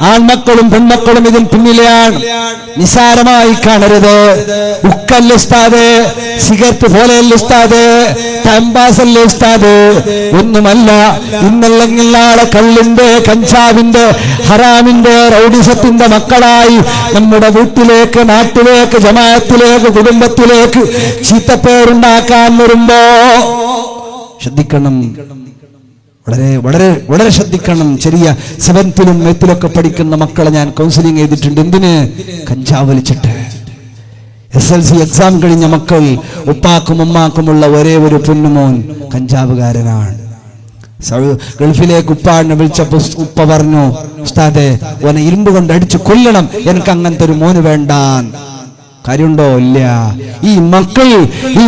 ആൺമക്കളും പെൺമക്കളും ഇതിൽ പിന്നിലാണ്. നിസാരമായി കാണരുത്. ഉക്കല്ല ഉസ്താദ്, സിഗരറ്റ് പോലെയല്ല ഉസ്താദ്, ടൈംപാസല്ല ഉസ്താദ്, ഒന്നുമല്ല. ഇന്നല്ലെങ്കിൽ നാളെ കള്ളിന്റെ, കഞ്ചാവിന്റെ, ഹറാമിന്റെ, റൗഡിസത്തിന്റെ മക്കളായി നമ്മുടെ വീട്ടിലേക്ക്, നാട്ടിലേക്ക്, ജമാഅത്തിലേക്ക്, കുടുംബത്തിലേക്ക് ചീത്തപ്പേരുണ്ടാക്കാൻ വരുമ്പോ ശ്രദ്ധിക്കണം. വളരെ വളരെ വളരെ ശ്രദ്ധിക്കണം. ചെറിയ 7th-ലും 8th-ലൊക്കെ പഠിക്കുന്ന മക്കളെ ഞാൻ കൗൺസിലിംഗ് ചെയ്തിട്ടുണ്ട്. എന്തിന്? കഞ്ചാവ് വലിച്ചിട്ട്. SLC എക്സാം കഴിഞ്ഞ മക്കൾ, ഉപ്പാക്കും ഉമ്മാക്കുമുള്ള ഒരേ ഒരു പൊന്നുമോൻ കഞ്ചാവുകാരനാണ്. ഗൾഫിലേക്ക് ഉപ്പാടിനെ വിളിച്ചപ്പോ ഉപ്പ പറഞ്ഞു, ഉസ്താദേ ഓനെ ഇരുമ്പ് കൊണ്ട് അടിച്ചു കൊല്ലണം, എനിക്ക് അങ്ങനത്തെ ഒരു മോന് വേണ്ടാൻ. കാര്യമുണ്ടോ? ഇല്ല. ഈ മക്കൾ ഈ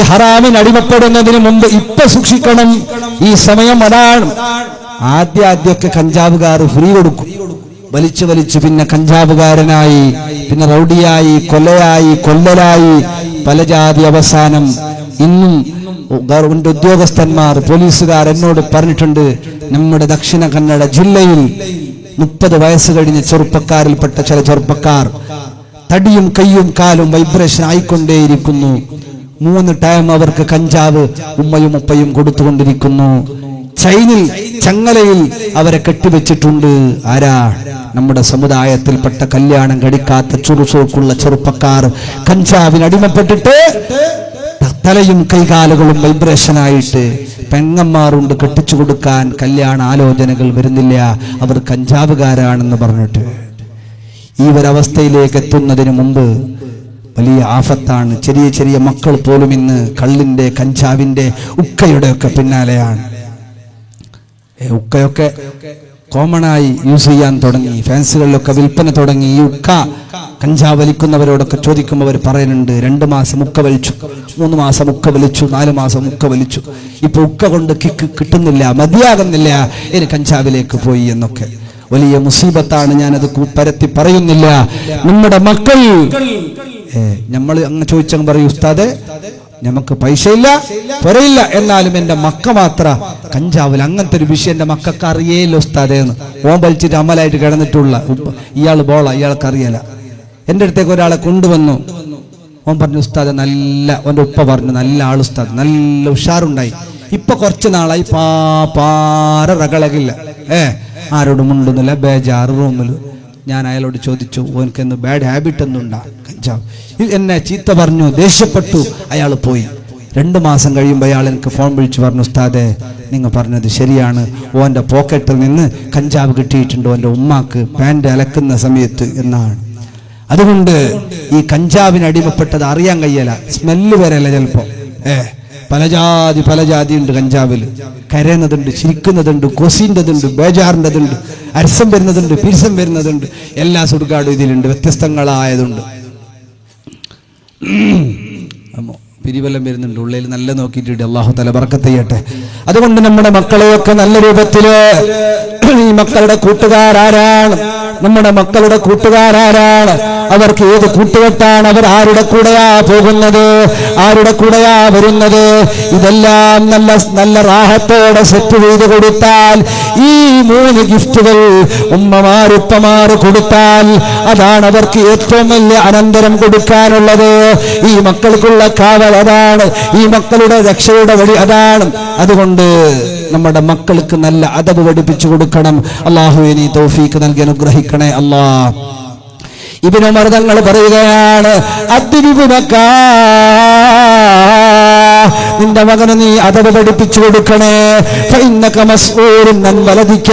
ഹറാമിന് അടിമപ്പെടുന്നതിന് മുമ്പ് ഇപ്പൊ സൂക്ഷിക്കണം. ഈ സമയം അതാണ്. ആദ്യമൊക്കെ കഞ്ചാവുകാർ ഫ്രീ കൊടുക്കും. വലിച്ചു പിന്നെ കഞ്ചാവുകാരനായി, പിന്നെ റൗഡിയായി, കൊല്ലലായി, പല ജാതി അവസാനം. ഇന്നും ഗവൺമെന്റ് ഉദ്യോഗസ്ഥന്മാർ, പോലീസുകാർ എന്നോട് പറഞ്ഞിട്ടുണ്ട്, നമ്മുടെ ദക്ഷിണ കന്നഡ ജില്ലയിൽ 30 വയസ്സ് കഴിഞ്ഞ ചെറുപ്പക്കാരിൽപ്പെട്ട ചില ചെറുപ്പക്കാർ തടിയും കയ്യും കാലും വൈബ്രേഷൻ ആയിക്കൊണ്ടേയിരിക്കുന്നു. 3 ടൈം അവർക്ക് കഞ്ചാവ് ഉമ്മയും ഉപ്പയും കൊടുത്തുകൊണ്ടിരിക്കുന്നു. ചൈനയിൽ ചങ്ങലയിൽ അവരെ കെട്ടിവെച്ചിട്ടുണ്ട്. ആരാ? നമ്മുടെ സമുദായത്തിൽപ്പെട്ട കല്യാണം കഴിക്കാത്ത ചുറുചുറുക്കുള്ള ചെറുപ്പക്കാർ കഞ്ചാവിന് അടിമപ്പെട്ടിട്ട് തലയും കൈകാലുകളും വൈബ്രേഷനായിട്ട് പെങ്ങന്മാരുണ്ട് കെട്ടിച്ചു കൊടുക്കാൻ. കല്യാണ ആലോചനകൾ വരുന്നില്ല, അവർ കഞ്ചാവുകാരാണെന്ന് പറഞ്ഞിട്ട്. ഈ ഒരവസ്ഥയിലേക്ക് എത്തുന്നതിന് മുമ്പ് വലിയ ആഫത്താണ്. ചെറിയ മക്കൾ പോലും ഇന്ന് കള്ളിന്റെ, കഞ്ചാവിന്റെ, ഉക്കയുടെ ഒക്കെ പിന്നാലെയാണ്. ഉക്കയൊക്കെ കോമണായി യൂസ് ചെയ്യാൻ തുടങ്ങി. ഫാൻസുകളിലൊക്കെ വിൽപ്പന തുടങ്ങി. ഈ ഉക്ക, കഞ്ചാവ് വലിക്കുന്നവരോടൊക്കെ ചോദിക്കുമ്പോൾ അവർ പറയുന്നുണ്ട്, 2 മാസം ഉക്ക വലിച്ചു, 3 മാസം ഉക്ക വലിച്ചു, 4 മാസം ഉക്ക വലിച്ചു, ഇപ്പൊ ഉക്ക കൊണ്ട് കിക്ക് കിട്ടുന്നില്ല, മതിയാകുന്നില്ല, ഇനി കഞ്ചാവിലേക്ക് പോയി എന്നൊക്കെ. വലിയ മുസീബത്താണ്. ഞാനത് പരത്തി പറയുന്നില്ല. നമ്മുടെ മക്കൾ, നമ്മൾ അങ്ങ് ചോദിച്ചങ്ങ് പറയും, ഉസ്താദെ നമുക്ക് പൈസയില്ല, പറയില്ല, എന്നാലും എന്റെ മക്ക മാത്ര കഞ്ചാവിൽ. അങ്ങനത്തെ ഒരു വിഷയം എന്റെ മക്കൾക്ക് അറിയേയില്ല ഉസ്താദേന്ന്. ഓൻ വലിച്ചിട്ട് അമലായിട്ട് കിടന്നിട്ടുള്ള ഇയാൾ ബോള, ഇയാൾക്ക് അറിയില്ല. എൻ്റെ അടുത്തേക്ക് ഒരാളെ കൊണ്ടുവന്നു. ഓൻ പറഞ്ഞു, ഉസ്താദ് നല്ല, ഓൻ്റെ ഉപ്പ പറഞ്ഞു, നല്ല ആൾ ഉസ്താദ്, നല്ല ഉഷാറുണ്ടായി. ഇപ്പൊ കുറച്ച് നാളായി പാര റകളകില്ല, ആരോടും മുണ്ടുന്നില്ല, ബേജാറ് റൂമിൽ. ഞാൻ അയാളോട് ചോദിച്ചു, ഓനക്ക് എന്ന് ബാഡ് ഹാബിറ്റ് ഒന്നുണ്ടാ കഞ്ചാവ്? എന്നെ ചീത്ത പറഞ്ഞു, ദേഷ്യപ്പെട്ടു, അയാൾ പോയി. 2 മാസം കഴിയുമ്പോൾ അയാൾ എനിക്ക് ഫോൺ വിളിച്ചു പറഞ്ഞു, ഉസ്താദേ നിങ്ങൾ പറഞ്ഞത് ശരിയാണ്, ഓൻ്റെ പോക്കറ്റിൽ നിന്ന് കഞ്ചാവ് കിട്ടിയിട്ടുണ്ട് ഓൻ്റെ ഉമ്മാക്ക് പാൻറ് അലക്കുന്ന സമയത്ത് എന്നാണ്. അതുകൊണ്ട് ഈ കഞ്ചാവിന് അടിമപ്പെട്ടത് അറിയാൻ കഴിയല, സ്മെല്ല് വരല്ല ചിലപ്പോ. പല ജാതി ഉണ്ട് കഞ്ചാവിൽ. കരയുന്നതുണ്ട്, ചിരിക്കുന്നതുണ്ട്, കൊസിൻ്റെതുണ്ട്, ബേജാറിൻ്റെതുണ്ട്, അരസം വരുന്നതുണ്ട്, പിരിസം വരുന്നതുണ്ട്, എല്ലാ സുടുകാടും ഇതിലുണ്ട്, വ്യത്യസ്തങ്ങളായതുണ്ട്. പിരിവെല്ലാം വരുന്നുണ്ട്, ഉള്ളിൽ നല്ല നോക്കിയിട്ടുണ്ട്. അള്ളാഹു തആല ബർക്കത്ത് ചെയ്യട്ടെ. അതുകൊണ്ട് നമ്മുടെ മക്കളെയൊക്കെ നല്ല രൂപത്തില്, ഈ മക്കളുടെ കൂട്ടുകാരാരാണ്? നമ്മുടെ മക്കളുടെ കൂട്ടുകാരാരാണ്? അവർക്ക് ഏത് കൂട്ടുകെട്ടാണ്? അവർ ആരുടെ കൂടെയാ പോകുന്നത്? ആരുടെ കൂടെയാ വരുന്നത്? ഇതെല്ലാം നല്ല റാഹത്തോടെ സെറ്റ് ചെയ്ത് കൊടുത്താൽ, ഈ 3 ഗിഫ്റ്റുകൾ ഉമ്മമാരുപ്പമാർ കൊടുത്താൽ, അതാണ് അവർക്ക് ഏറ്റവും വലിയ അനന്തരം കൊടുക്കാനുള്ളത്. ഈ മക്കൾക്കുള്ള കാവൽ അതാണ്, ഈ മക്കളുടെ രക്ഷയുടെ വഴി അതാണ്. അതുകൊണ്ട് നമ്മുടെ മക്കൾക്ക് നല്ല അദബ് പഠിപ്പിച്ചു കൊടുക്കണം. അല്ലാഹുവേ നീ തൗഫീഖ് നൽകി അനുഗ്രഹിക്കണേ അല്ലാഹ്. ഇബ്നു ഉമർ തങ്ങൾ പറയുകയാണ്, അദ്രിബുനക, നിന്റെ മകന് നീ അദബ് പഠിപ്പിച്ചു കൊടുക്കണേ. ഫഇന്നക മസ്ഊലുൻ അൻ വലദിക,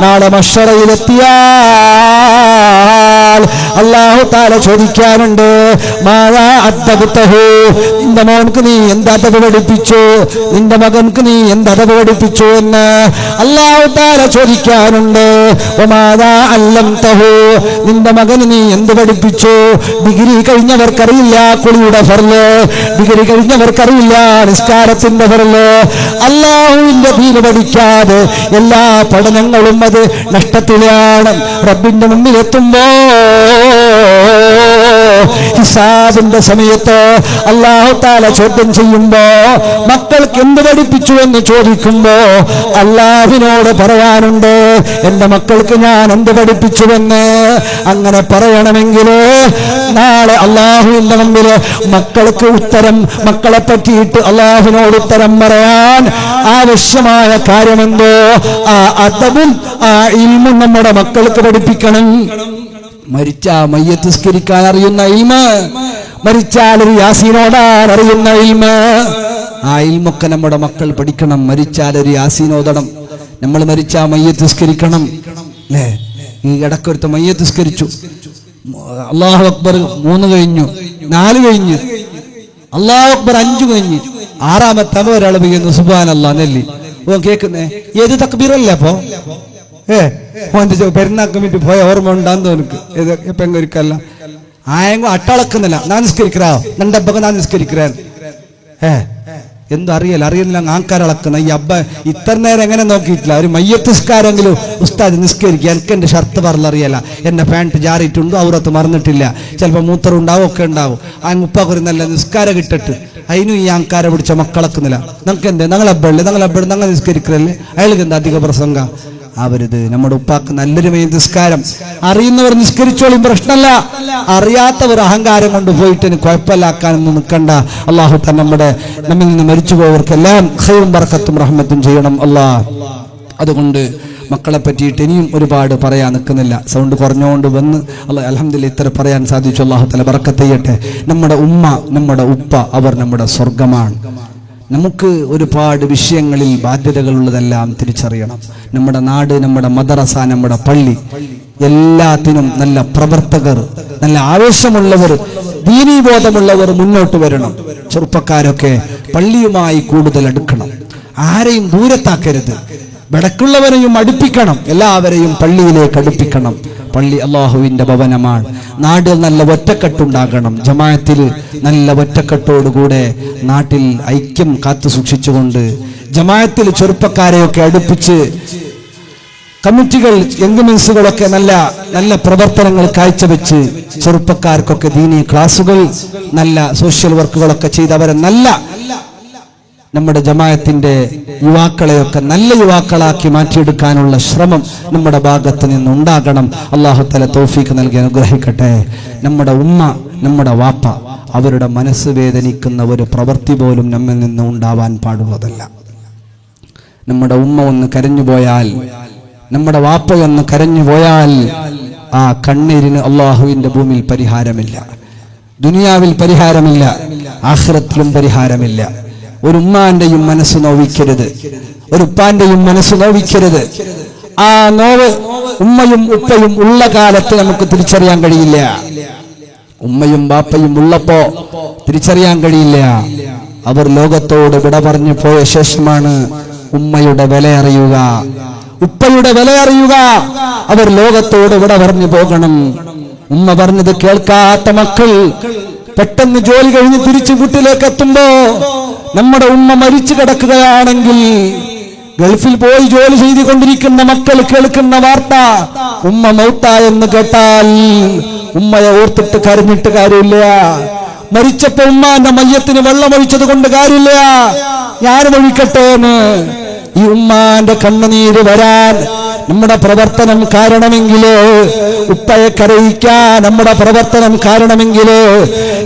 നാളെ മഹ്ശറയിലെത്തിയാൽ അല്ലാഹു തആല ചോദിക്കാനുണ്ട്, മാദാ അദ്ദബ്തഹു, നിന്റെ മോൻക്ക് നീ എന്ത് അദബ് പഠിപ്പിച്ചു, നിന്റെ മകൻക്ക് നീ എന്ത് അദബ് പഠിപ്പിച്ചു എന്ന് അല്ലാഹു തആല ചോദിക്കാനുണ്ട്. വമാദാ അല്ലംതഹു, നിന്റെ മകന് നീ എന്ത് പഠിപ്പിച്ചു? ഡിഗ്രി കഴിഞ്ഞവർക്കറിയില്ല കുളിയുടെ ഫർള്, ഡിഗ്രി കഴിഞ്ഞവർക്കറിയില്ല നിസ്കാരത്തിന്റെ ഫർള്. അല്ലാഹുവിന്റെ ദീൻ പഠിക്കാതെ എല്ലാ പഠനങ്ങളും അത് നഷ്ടത്തിലാണ്. റബ്ബിന്റെ മുമ്പിൽ എത്തുമ്പോൾ ഹിസാബിന്റെ സമയത്ത് അല്ലാഹു തആല ചോദ്യം ചെയ്യുമ്പോ മക്കൾക്ക് എന്ത് പഠിപ്പിച്ചു എന്ന് ചോദിക്കുമ്പോ അല്ലാഹുവിനോട് പറയാനുണ്ട് എന്റെ മക്കൾക്ക് ഞാൻ എന്ത് പഠിപ്പിച്ചുവെന്ന്. അങ്ങനെ പറയണമെങ്കിൽ നാളെ അല്ലാഹുവിന്റെ മുമ്പിൽ മക്കൾക്ക് ഉത്തരം, മക്കളെ പറ്റിയിട്ട് അല്ലാഹുവിനോട് ഉത്തരം പറയാൻ ആവശ്യമായ കാര്യമെന്തോ ആ അദബും ആ ഇൽമും നമ്മുടെ മക്കൾക്ക് പഠിപ്പിക്കണം. മരിച്ച മയ്യത്ത് നിസ്കരിക്കാൻ അറിയുന്ന ഇൽമ, മരിച്ചാൽ ഒരു യാസീനോടാൻ അറിയുന്ന ഇൽമ, ആ ഇൽമൊക്കെ നമ്മുടെ മക്കൾ പഠിക്കണം. മരിച്ചാൽ ഒരു യാസീനോദണം, നമ്മൾ മരിച്ച മയ്യത്ത് നിസ്കരിക്കണം അല്ലേ. ഈ ഇടക്കൊരുത്ത മയ്യത്ത് നിസ്കരിച്ചു, അല്ലാഹു അക്ബർ 3 കഴിഞ്ഞു, 4 കഴിഞ്ഞു, അല്ലാഹു അക്ബർ 5 കഴിഞ്ഞു, 6ാമത്തെ ഒരാൾ പറയുന്നു സുബ്ഹാനല്ലാഹ് നെല്ലി. ഓ കേൾക്കുന്നേ ഏത് തക്ബീറല്ലേ? അപ്പോ ഓന്റെ പെരുന്നാക്ക് വേണ്ടി പോയ ഓർമ്മ ഉണ്ടാന്ന് എനിക്ക് പെങ്കൊരിക്കല്ല ആയെങ്കും അട്ടളക്കുന്നില്ല. ഞാൻ നിസ്കരിക്കറാ നണ്ടബ്ബക്ക് ഞാൻ നിസ്കരിക്കാൻ എന്തോ അറിയുന്നില്ല ആൾക്കാരളക്കുന്ന ഈ അബ്ബ ഇത്ര നേരം എങ്ങനെ നോക്കിയിട്ടില്ല. ഒരു മയ്യത്തുസ്കാരെങ്കിലും ഉസ്താദ് നിസ്കരിക്കുക. എനിക്ക് എന്റെ ഷർത്ത് പറഞ്ഞറിയല്ല, എന്റെ പാൻറ്റ് ജാറിയിട്ടുണ്ടോ ഔറത്ത് മറന്നിട്ടില്ല, ചിലപ്പോൾ മൂത്രം ഉണ്ടാവും ഒക്കെ ഉണ്ടാവും. ആ മുപ്പാക്കൊരു നല്ല നിസ്കാരം കിട്ടിട്ട് അതിനും ഈ ആൾക്കാരെ പിടിച്ച മക്കളക്കുന്നില്ല. നമുക്ക് എന്തേ ഞങ്ങളബ്ബല്ലേ ഞങ്ങൾ നിസ്കരിക്കലല്ലേ, അയാൾക്ക് എന്താ അധിക പ്രസംഗ അവരിത്. നമ്മുടെ ഉപ്പാക്ക് നല്ലൊരു നിസ്കാരം അറിയുന്നവർ നിസ്കരിച്ചോളും, പ്രശ്നമല്ല. അറിയാത്തവർ അഹങ്കാരം കൊണ്ട് പോയിട്ട് കുഴപ്പമില്ലാക്കാനൊന്നും നിൽക്കണ്ട. അള്ളാഹു തന്നെ നമ്മിൽ നിന്ന് മരിച്ചുപോയവർക്കെല്ലാം ഖൈറും ബർക്കത്തും റഹ്മത്തും ചെയ്യണം അല്ലാഹ്. അതുകൊണ്ട് മക്കളെ പറ്റിയിട്ട് ഇനിയും ഒരുപാട് പറയാൻ നിൽക്കുന്നില്ല, സൗണ്ട് കുറഞ്ഞുകൊണ്ട് വന്ന് അല്ലാഹ് അൽഹംദുലില്ലാഹ് ഇത്ര പറയാൻ സാധിച്ചു. അള്ളാഹു തആല ബർക്കത്ത് ചെയ്യട്ടെ. നമ്മുടെ ഉമ്മ, നമ്മുടെ ഉപ്പ, അവർ നമ്മുടെ സ്വർഗമാണ്. നമുക്ക് ഒരുപാട് വിഷയങ്ങളിൽ ബാധ്യതകളുള്ളതെല്ലാം തിരിച്ചറിയണം. നമ്മുടെ നാട്, നമ്മുടെ മദ്രസ, നമ്മുടെ പള്ളി, എല്ലാത്തിനും നല്ല പ്രവർത്തകർ, നല്ല ആവേശമുള്ളവർ, ദീനീബോധമുള്ളവർ മുന്നോട്ട് വരണം. ചെറുപ്പക്കാരൊക്കെ പള്ളിയുമായി കൂടുതൽ അടുക്കണം, ആരെയും ദൂരത്താക്കരുത്. വടക്കുള്ളവരെയും അടുപ്പിക്കണം, എല്ലാവരെയും പള്ളിയിലേക്ക് അടുപ്പിക്കണം. പള്ളി അള്ളാഹുവിന്റെ ഭവനമാണ്. നാട്ടിൽ നല്ല ഒറ്റക്കെട്ടുണ്ടാകണം. ജമാഅത്തിൽ നല്ല ഒറ്റക്കെട്ടോടുകൂടെ നാട്ടിൽ ഐക്യം കാത്തു സൂക്ഷിച്ചുകൊണ്ട് ജമാഅത്തിൽ ചെറുപ്പക്കാരെയൊക്കെ അടുപ്പിച്ച് കമ്മിറ്റികൾ, എൻഗേജ്മെന്റ്സുകളൊക്കെ നല്ല നല്ല പ്രവർത്തനങ്ങൾ കാഴ്ചവെച്ച് ചെറുപ്പക്കാർക്കൊക്കെ ദീനി ക്ലാസുകൾ, നല്ല സോഷ്യൽ വർക്കുകളൊക്കെ ചെയ്ത് അവരെ നല്ല നമ്മുടെ ജമാഅത്തിന്റെ യുവാക്കളെയൊക്കെ നല്ല യുവാക്കളാക്കി മാറ്റിയെടുക്കാനുള്ള ശ്രമം നമ്മുടെ ഭാഗത്ത് നിന്നുണ്ടാകണം. അല്ലാഹു തആല തൗഫീഖ് നൽകി അനുഗ്രഹിക്കട്ടെ. നമ്മുടെ ഉമ്മ, നമ്മുടെ വാപ്പ, അവരുടെ മനസ്സ് വേദനിക്കുന്ന ഒരു പ്രവൃത്തി പോലും നമ്മിൽ നിന്ന് ഉണ്ടാവാൻ പാടുള്ളതല്ല. നമ്മുടെ ഉമ്മ ഒന്ന് കരഞ്ഞുപോയാൽ, നമ്മുടെ വാപ്പയൊന്ന് കരഞ്ഞുപോയാൽ ആ കണ്ണീരിന് അള്ളാഹുവിന്റെ ഭൂമിയിൽ പരിഹാരമില്ല, ദുനിയാവിൽ പരിഹാരമില്ല, ആഖിറത്തിലും പരിഹാരമില്ല. ഒരു ഉമ്മാന്റെയും മനസ്സ് നോവിക്കരുത്, ഒരു ഉപ്പാന്റെയും മനസ്സ് നോവിക്കരുത്. ആ നോവ് ഉമ്മയും ഉപ്പയും ഉള്ള കാലത്ത് നമുക്ക് തിരിച്ചറിയാൻ കഴിയില്ല. ഉമ്മയും ബാപ്പയും ഉള്ളപ്പോ തിരിച്ചറിയാൻ കഴിയില്ല. അവർ ലോകത്തോട് വിട പറഞ്ഞു പോയ ശേഷമാണ് ഉമ്മയുടെ വില അറിയുക, ഉപ്പയുടെ വില അറിയുക. അവർ ലോകത്തോട് വിട പറഞ്ഞു പോകണം. ഉമ്മ പറഞ്ഞത് കേൾക്കാത്ത മക്കൾ പെട്ടെന്ന് ജോലി കഴിഞ്ഞ് തിരിച്ചു വീട്ടിലേക്ക് എത്തുമ്പോ നമ്മുടെ ഉമ്മ മരിച്ചു കിടക്കുകയാണെങ്കിൽ, ഗൾഫിൽ പോയി ജോലി ചെയ്തുകൊണ്ടിരിക്കുന്ന മക്കൾ കേൾക്കുന്ന വാർത്ത ഉമ്മ മൗത്ത എന്ന് കേട്ടാൽ ഉമ്മയെ ഓർത്തിട്ട് കരഞ്ഞിട്ട് കാര്യമില്ല. മരിച്ചപ്പോ ഉമ്മാന്റെ മയ്യത്തിന് വെള്ളമൊഴിച്ചത് കൊണ്ട് കാര്യമില്ല, ഞാനും ഒഴിക്കട്ടെ എന്ന്. ഈ ഉമ്മാന്റെ കണ്ണുനീര് വരാൻ നമ്മുടെ പ്രവർത്തനം കാരണമെങ്കിലോ, ഉപ്പയെ കരയിക്കാൻ നമ്മുടെ പ്രവർത്തനം കാരണമെങ്കിലോ,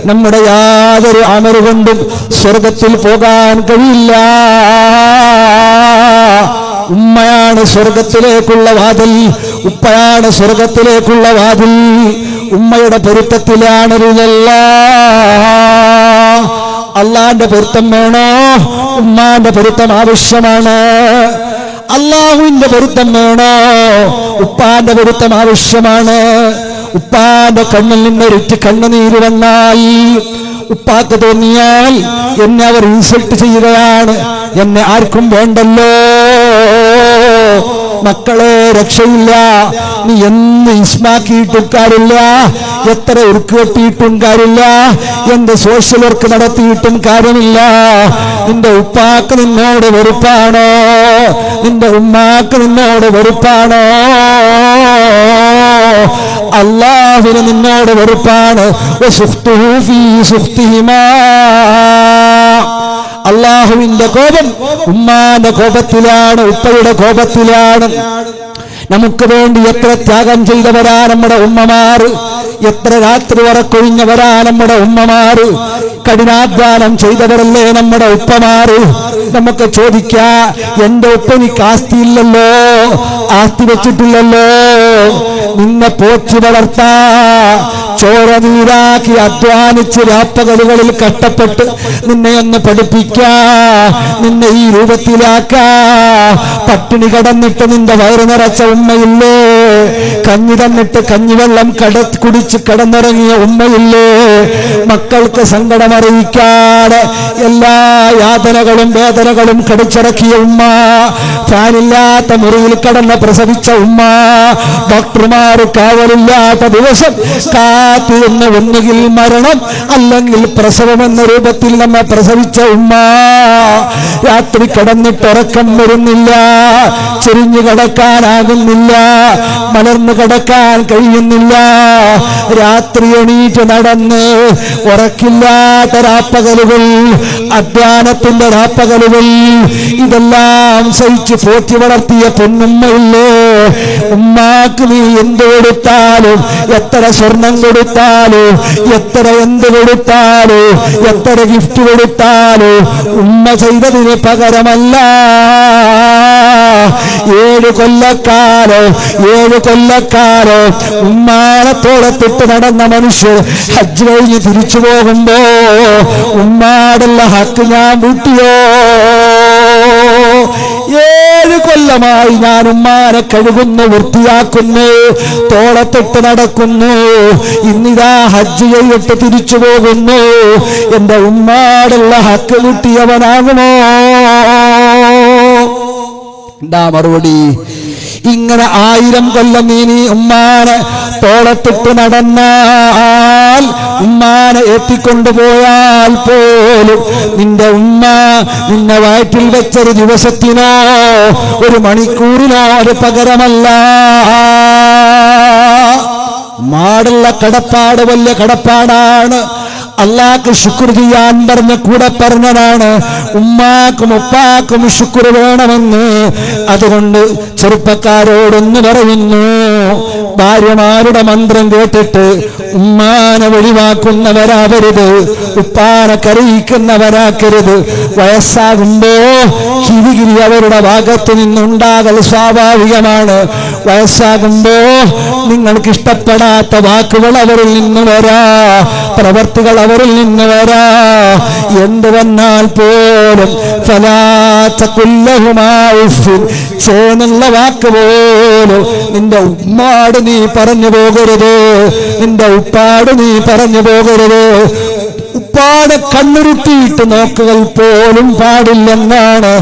നമ്മുടെ യാതൊരു അമറ് കൊണ്ടും സ്വർഗത്തിൽ പോകാൻ കഴിയില്ല. ഉമ്മയാണ് സ്വർഗത്തിലേക്കുള്ള വാതിൽ, ഉപ്പയാണ് സ്വർഗത്തിലേക്കുള്ള വാതിൽ. ഉമ്മയുടെ പൊരുത്തത്തിലാണ് അള്ളാന്റെ പൊരുത്തം വേണോ? ഉമ്മാന്റെ പൊരുത്തം ആവശ്യമാണ്. അള്ളാഹുവിന്റെ പൊരുത്തം വേണോ? ഉപ്പാന്റെ പൊരുത്തം ആവശ്യമാണ്. ഉപ്പാന്റെ കണ്ണിൽ നിന്നൊരിറ്റ് കണ്ണുനീര് വന്നാൽ, ഉപ്പാക്ക് തോന്നിയാൽ എന്നെ അവർ ഇൻസൾട്ട് ചെയ്യുകയാണ്, എന്നെ ആർക്കും വേണ്ടല്ലോ, മക്കളെ രക്ഷയില്ല, നീ എന്ന് ഇസ്മാക്കിയിട്ടും കാര്യമില്ല, എത്ര ഉറുക്ക് കെട്ടിയിട്ടും കാര്യമില്ല, എന്ത് സോഷ്യൽ വർക്ക് നടത്തിയിട്ടും കാര്യമില്ല. നിന്റെ ഉപ്പാക്ക് നിന്നോട് വെറുപ്പാണോ? നിന്റെ ഉമ്മാക്ക് നിന്നോട് വെറുപ്പാണോ? അല്ലാഹുവിന് നിന്നോട് വെറുപ്പാണ്. വസുഖ്തുഹു ഫീ സുഖ്തിഹിമാ, അല്ലാഹുവിന്റെ കോപം ഉമ്മാന്റെ കോപത്തിലാണ്, ഉപ്പയുടെ കോപത്തിലാണ്. നമുക്ക് വേണ്ടി എത്ര ത്യാഗം ചെയ്തവരാ നമ്മുടെ ഉമ്മമാർ, എത്ര രാത്രി ഉറക്കൊഴിഞ്ഞവരാ നമ്മുടെ ഉമ്മമാർ, കഠിനാധ്വാനം ചെയ്തവരല്ലേ നമ്മുടെ ഉപ്പമാര്. നമുക്ക് ചോദിക്കാം, എന്റെ ഉപ്പനിക്ക് ആസ്തിയില്ലല്ലോ, ആസ്തി വെച്ചിട്ടില്ലല്ലോ, നിന്നെ പോറ്റി വളർത്താ, ചോര നീരാക്കി അധ്വാനിച്ച് രാപ്പകലുകളിൽ കഷ്ടപ്പെട്ട് നിന്നെ ഒന്ന് പഠിപ്പിക്കാ, നിന്നെ ഈ രൂപത്തിലാക്കാ, പട്ടിണി കടന്നിട്ട് നിന്റെ വയറ് നിറച്ച ഉമ്മയില്ലേ, കഞ്ഞി തന്നിട്ട് കഞ്ഞിവെള്ളം കുടിച്ച് കടന്നിറങ്ങിയ ഉമ്മയില്ലേ, മക്കൾക്ക് സങ്കടമറിയിക്കാതെ എല്ലാ യാതനകളും വേദനകളും കടിച്ചിറക്കിയ ഉമ്മ, ഫാനില്ലാത്ത മുറിയിൽ കടന്ന് പ്രസവിച്ച ഉമ്മ, ഡോക്ടർമാർ കാവലില്ലാത്ത ദിവസം കാത്തിരുന്ന ഒന്നുകിൽ മരണം അല്ലെങ്കിൽ പ്രസവം എന്ന രൂപത്തിൽ നമ്മെ പ്രസവിച്ച ഉമ്മ, രാത്രി കിടന്നിട്ട് ഉറക്കം വരുന്നില്ല, ചെരിഞ്ഞു കിടക്കാനാകുന്നില്ല, മലർന്നു കിടക്കാൻ കഴിയുന്നില്ല, രാത്രി എണീറ്റ് നടന്ന് ഉറക്കില്ലാത്ത രാപ്പകലുകൾ, അധ്വാനത്തിന്റെ രാപ്പകലുകൾ, ഇതെല്ലാം സഹിച്ച് പോറ്റി വളർത്തിയ പൊന്നുമ്മയില്ലേ, ഉമ്മാക്ക് നീ എന്ത് കൊടുത്താലും, എത്ര സ്വർണം കൊടുത്താലും, എത്ര എന്ത് കൊടുത്താലും, എത്ര ഗിഫ്റ്റ് കൊടുത്താലും ഉമ്മ ചെയ്തതിന് പകരമല്ല. 7 കൊല്ലക്കാലോ ഉമ്മാനത്തോടത്തിട്ട് നടന്ന മനുഷ്യർ ഹജ്ജ് കഴിഞ്ഞ് തിരിച്ചു പോകുമ്പോ ഉമ്മാടുള്ള ഹക്ക് ഞാൻ വീട്ടിയോ? 7 കൊല്ലമായി ഞാൻ ഉമ്മാനെ കഴുകുന്നു, വൃത്തിയാക്കുന്നു, തോളത്തിട്ട് നടക്കുന്നു, ഇന്നിതാ ഹജ്ജ് ചെയ്തിട്ട് തിരിച്ചു പോകുന്നു, എന്റെ ഉമ്മാടുള്ള ഹക്ക് കിട്ടിയവനാകുമോ? എന്താ മറുപടി? ഇങ്ങനെ 1000 കൊല്ലം നീ ഉമ്മാനെ തോളത്തിട്ട് നടന്നാൽ, ഉമ്മാനെ ഏറ്റിക്കൊണ്ടുപോയാൽ പോലും നിന്റെ ഉമ്മ നിന്നെ വയറ്റിൽ വെച്ചൊരു ദിവസത്തിനോ ഒരു മണിക്കൂറിനോ ഒരു പകരമല്ല. മാടുള്ള കടപ്പാട് വലിയ കടപ്പാടാണ്. അള്ളാഹ്ക്ക് ശുക്ർ ചെയ്യാൻ പറഞ്ഞ കൂടെ പറഞ്ഞതാണ്, ഉമ്മാക്കും ഉപ്പാക്കും ശുക്ർ വേണമെന്ന്. അതുകൊണ്ട് ചെറുപ്പക്കാരോടൊന്ന് പറയുന്നു, ഭാര്യമാരുടെ മന്ത്രം കേട്ടിട്ട് ഉമ്മാനെ ഒഴിവാക്കുന്നവരാവരുത്, ഉപ്പാനെ കരയിക്കുന്നവരാക്കരുത്. വയസ്സാകുമ്പോ കിരികിരി അവരുടെ ഭാഗത്ത് നിന്നുണ്ടാകൽ സ്വാഭാവികമാണ്. വയസ്സാകുമ്പോ നിങ്ങൾക്ക് ഇഷ്ടപ്പെടാത്ത വാക്കുകൾ അവരിൽ നിന്ന് വരാ, പ്രവർത്തികൾ അവരിൽ നിന്ന് വരാ. എന്ത് വന്നാൽ പോലും ചേന്നുള്ള വാക്ക് പോലും നിന്റെ ഉമ്മാട് നീ പറഞ്ഞു പോകരുത്, നിന്റെ ഉപ്പാട് നീ പറഞ്ഞു പോകരുത്. ഉപ്പാടെ കണ്ണുരുട്ടിയിട്ട് നോക്കുകൾ പോലും പാടില്ലെന്നാണ്.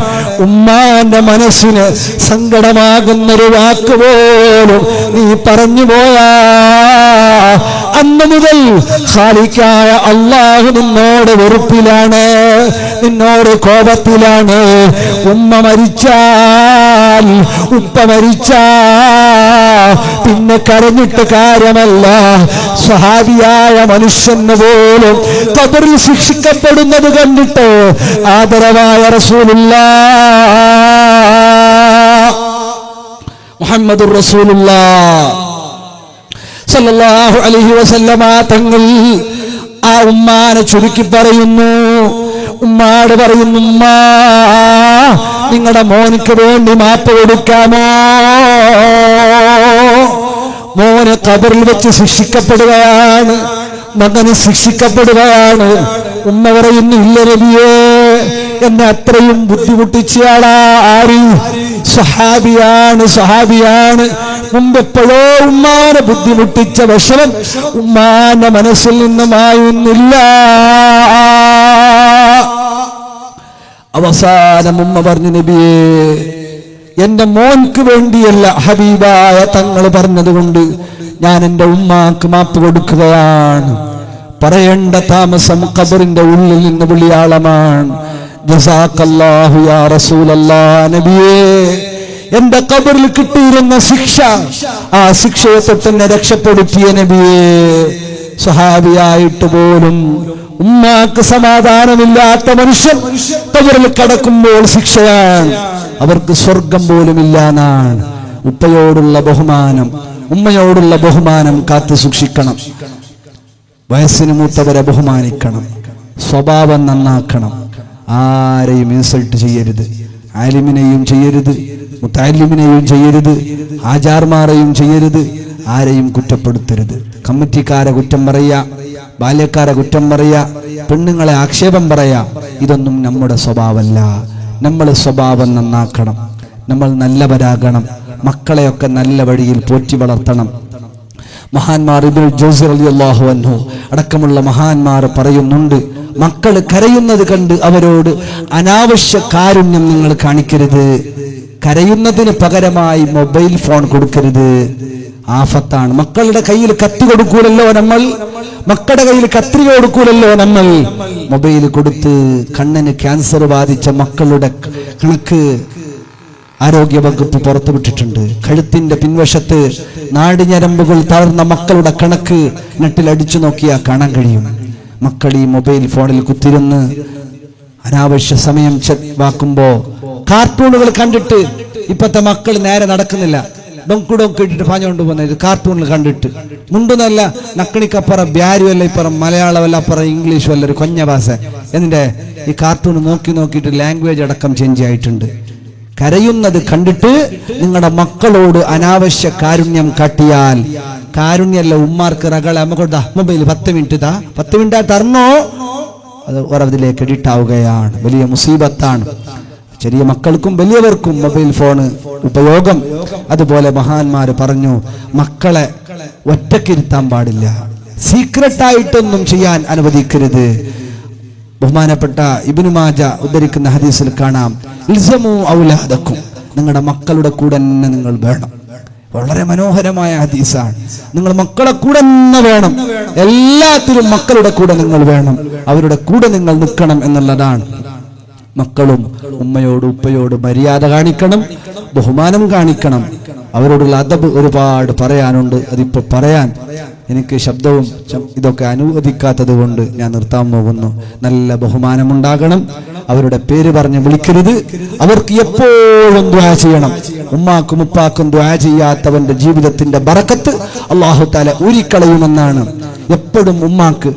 ഉമ്മാന്റെ മനസ്സിന് സങ്കടമാകുന്നൊരു വാക്ക് പോലും നീ പറഞ്ഞു പോയാ അന്ന് മുതൽ ഖാലിഖായ അല്ലാഹു നിന്നോട് വെറുപ്പിലാണ്, നിന്നോട് കോപത്തിലാണ്. ഉമ്മ മരിച്ചാൽ, ഉപ്പ മരിച്ചാൽ പിന്നെ കരഞ്ഞിട്ട് കാര്യമല്ല. സ്വഹാബിയായ മനുഷ്യന് പോലും ഖബറിൽ ശിക്ഷിക്കപ്പെടുന്നത് കണ്ടിട്ട് ആദരവായ റസൂലുള്ളാഹ് മുഹമ്മദുർ റസൂലുള്ളാഹ് സല്ലല്ലാഹു അലൈഹി വസല്ലമ തങ്ങൾ ആ ഉമ്മാനെ ചുരുക്കി പറയുന്നു. ഉമ്മാട് പറയുന്നു, ഉമ്മാ നിങ്ങളുടെ മോനിക്ക് വേണ്ടി മാപ്പ് കൊടുക്കാമോ? മോന് ഖബറിൽ വെച്ച് ശിക്ഷിക്കപ്പെടുകയാണ്, മകന് ശിക്ഷിക്കപ്പെടുകയാണ്. ഉമ്മ പറയുന്നു, ഇല്ല നബിയേ, എന്നെ അത്രയും ബുദ്ധിമുട്ടിച്ചയാളാ ആര്? സഹാബിയാണ്. മുമ്പെപ്പോഴോ ഉമ്മാനെ ബുദ്ധിമുട്ടിച്ച വിഷമം ഉമ്മാന്റെ മനസ്സിൽ നിന്നുമായുന്നില്ല. അവസാനം ഉമ്മ പറഞ്ഞു, നബിയേ, എന്റെ മോൻക്ക് വേണ്ടിയല്ല, ഹബീബായ തങ്ങൾ പറഞ്ഞതുകൊണ്ട് ഞാൻ എന്റെ ഉമ്മാക്ക് മാപ്പ് കൊടുക്കുകയാണ്. പറയേണ്ട താമസം ഖബറിന്റെ ഉള്ളിൽ നിന്ന് വിളിയാളമാണ്. ജസാക്കല്ലാഹു യാ റസൂലല്ലാഹ്. നബിയേ, എന്റെ ഖബറിൽ കിട്ടിയിരുന്ന ശിക്ഷ, ആ ശിക്ഷയെ തൊട്ടെന്നെ രക്ഷപ്പെടുത്തിയ നബിയെ. സ്വഹാബിയായിട്ട് പോലും ഉമ്മാക്ക് സമാധാനമില്ലാത്ത മനുഷ്യൻ ഖബറിൽ കടക്കുമ്പോൾ ശിക്ഷയാണ്. അവർക്ക് സ്വർഗം പോലും ഇല്ല എന്നാണ്. ഉപ്പയോടുള്ള ബഹുമാനം, ഉമ്മയോടുള്ള ബഹുമാനം കാത്തു സൂക്ഷിക്കണം. വയസ്സിന് മൂത്തവരെ ബഹുമാനിക്കണം. സ്വഭാവം നന്നാക്കണം. ആരെയും ഇൻസൾട്ട് ചെയ്യരുത്. ആലിമിനെയും ചെയ്യരുത്, മുത്തഅല്ലിമിനെയും ചെയ്യരുത്, ആചാർമാരെയും ചെയ്യരുത്, ആരെയും കുറ്റപ്പെടുത്തരുത്. കമ്മിറ്റിക്കാരെ കുറ്റം പറയാ, ബാല്യക്കാരെ കുറ്റം പറയാ, പെണ്ണുങ്ങളെ ആക്ഷേപം പറയാ, ഇതൊന്നും നമ്മുടെ സ്വഭാവമല്ല. നമ്മൾ സ്വഭാവം നന്നാക്കണം. നമ്മൾ നല്ലവരാകണം. മക്കളെയൊക്കെ നല്ല വഴിയിൽ പോറ്റി വളർത്തണം. മഹാന്മാർ ഇബ്നുൽ ജൗസി റളിയല്ലാഹു അൻഹു അടക്കമുള്ള മഹാന്മാർ പറയുന്നുണ്ട്, മക്കൾ കരയുന്നത് കണ്ട് അവരോട് അനാവശ്യ കാരുണ്യം നിങ്ങൾ കാണിക്കരുത്. കരയുന്നതിന് പകരമായി മൊബൈൽ ഫോൺ കൊടുക്കരുത്. ആഫത്താണ്. മക്കളുടെ കയ്യിൽ കത്തി കൊടുക്കൂലല്ലോ നമ്മൾ, മക്കളുടെ കയ്യിൽ കത്രിക കൊടുക്കൂലല്ലോ നമ്മൾ. മൊബൈൽ കൊടുത്ത് കണ്ണിന് ക്യാൻസർ ബാധിച്ച മക്കളുടെ കണക്ക് ആരോഗ്യ വകുപ്പ് പുറത്തുവിട്ടിട്ടുണ്ട്. കഴുത്തിന്റെ പിൻവശത്ത് നാടിഞരമ്പുകൾ തളർന്ന മക്കളുടെ കണക്ക് നെറ്റിൽ അടിച്ചു നോക്കിയാൽ കാണാൻ കഴിയും. മക്കൾ ഈ മൊബൈൽ ഫോണിൽ കുത്തിരുന്ന് അനാവശ്യ സമയം ചെലവാക്കുമ്പോ കാർട്ടൂണുകൾ കണ്ടിട്ട് ഇപ്പത്തെ മക്കൾ നേരെ നടക്കുന്നില്ല. ഡൊങ്കു ഇട്ടിട്ട് പാഞ്ഞുകൊണ്ട് പോകുന്നത് കാർട്ടൂണിൽ കണ്ടിട്ട്. മുണ്ടെന്നല്ല, നക്കണിക്കപ്പുറം ബ്യാരുമല്ല, ഇപ്പുറം മലയാളമല്ല, അപ്പുറം ഇംഗ്ലീഷും അല്ല, ഒരു കൊഞ്ഞ ഭാഷ. എന്നിട്ട് ഈ കാർട്ടൂൺ നോക്കിയിട്ട് ലാംഗ്വേജ് അടക്കം ചേഞ്ച് ആയിട്ടുണ്ട്. കരയുന്നത് കണ്ടിട്ട് നിങ്ങളുടെ മക്കളോട് അനാവശ്യ കാരുണ്യം കാട്ടിയാൽ, കാരുണ്യല്ല ഉമ്മാർക്ക് റകളെ നമുക്ക് മൊബൈൽ 10 മിനിറ്റ് തരണോ, അത് ഒരതിലേക്ക് എഡിറ്റ് ആവുകയാണ്. വലിയ മുസീബത്താണ്. ചെറിയ മക്കൾക്കും വലിയവർക്കും മൊബൈൽ ഫോണ് ഉപയോഗം. അതുപോലെ മഹാന്മാര് പറഞ്ഞു, മക്കളെ ഒറ്റക്കിരുത്താൻ പാടില്ല, സീക്രട്ടായിട്ടൊന്നും ചെയ്യാൻ അനുവദിക്കരുത്. ബഹുമാനപ്പെട്ട ഇബ്നു മാജ ഉദ്ധരിക്കുന്ന ഹദീസിൽ കാണാം, ഇൽസമു ഔലാദക്കും, നിങ്ങളുടെ മക്കളുടെ കൂടെ തന്നെ നിങ്ങൾ വേണം. വളരെ മനോഹരമായ ഹദീസാണ്. നിങ്ങൾ മക്കളെ കൂടെ തന്നെ വേണം. എല്ലാത്തിലും മക്കളുടെ കൂടെ നിങ്ങൾ വേണം. അവരുടെ കൂടെ നിങ്ങൾ നിൽക്കണം എന്നുള്ളതാണ്. മക്കളും ഉമ്മയോട് ഉപ്പയോട് മര്യാദ കാണിക്കണം, ബഹുമാനം കാണിക്കണം. അവരോടുള്ള അദബ് ഒരുപാട് പറയാനുണ്ട്. അതിപ്പോ പറയാൻ എനിക്ക് ശബ്ദവും ഇതൊക്കെ അനുവദിക്കാത്തത് കൊണ്ട് ഞാൻ നിർത്താൻ പോകുന്നു. നല്ല ബഹുമാനമുണ്ടാകണം. അവരുടെ പേര് പറഞ്ഞ് വിളിക്കരുത്. അവർക്ക് എപ്പോഴും ദുആ ചെയ്യണം. ഉമ്മാക്കും ഉപ്പാക്കും ദുആ ചെയ്യാത്തവന്റെ ജീവിതത്തിന്റെ ബറക്കത്ത് അല്ലാഹു തആല ഊരിക്കളയുമെന്നാണ്. എപ്പോഴും ഉമ്മാക്ക്,